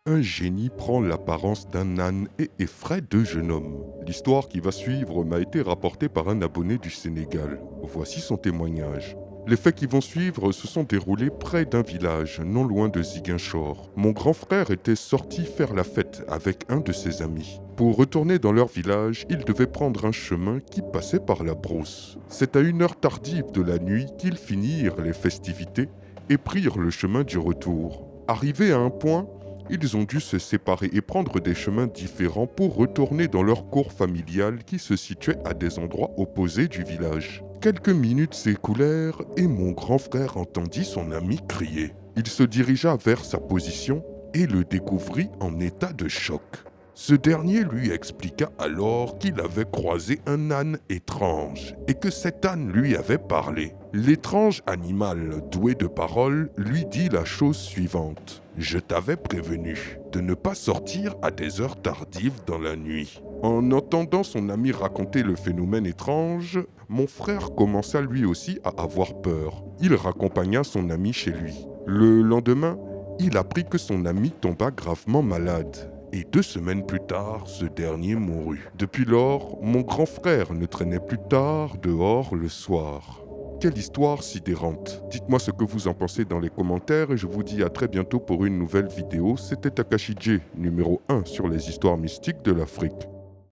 Un génie prend l'apparence d'un âne et effraie deux jeunes hommes. L'histoire qui va suivre m'a été rapportée par un abonné du Sénégal. Voici son témoignage. Les faits qui vont suivre se sont déroulés près d'un village, non loin de Ziguinchor. Mon grand frère était sorti faire la fête avec un de ses amis. Pour retourner dans leur village, ils devaient prendre un chemin qui passait par la brousse. C'est à une heure tardive de la nuit qu'ils finirent les festivités et prirent le chemin du retour. Arrivés à un point, ils ont dû se séparer et prendre des chemins différents pour retourner dans leur cour familiale qui se situait à des endroits opposés du village. Quelques minutes s'écoulèrent et mon grand frère entendit son ami crier. Il se dirigea vers sa position et le découvrit en état de choc. Ce dernier lui expliqua alors qu'il avait croisé un âne étrange et que cet âne lui avait parlé. L'étrange animal, doué de parole, lui dit la chose suivante. « Je t'avais prévenu de ne pas sortir à des heures tardives dans la nuit. » En entendant son ami raconter le phénomène étrange, mon frère commença lui aussi à avoir peur. Il raccompagna son ami chez lui. Le lendemain, il apprit que son ami tomba gravement malade. Et 2 semaines plus tard, ce dernier mourut. Depuis lors, mon grand frère ne traînait plus tard dehors le soir. Quelle histoire sidérante! Dites-moi ce que vous en pensez dans les commentaires et je vous dis à très bientôt pour une nouvelle vidéo. C'était Takashi J, numéro 1 sur les histoires mystiques de l'Afrique.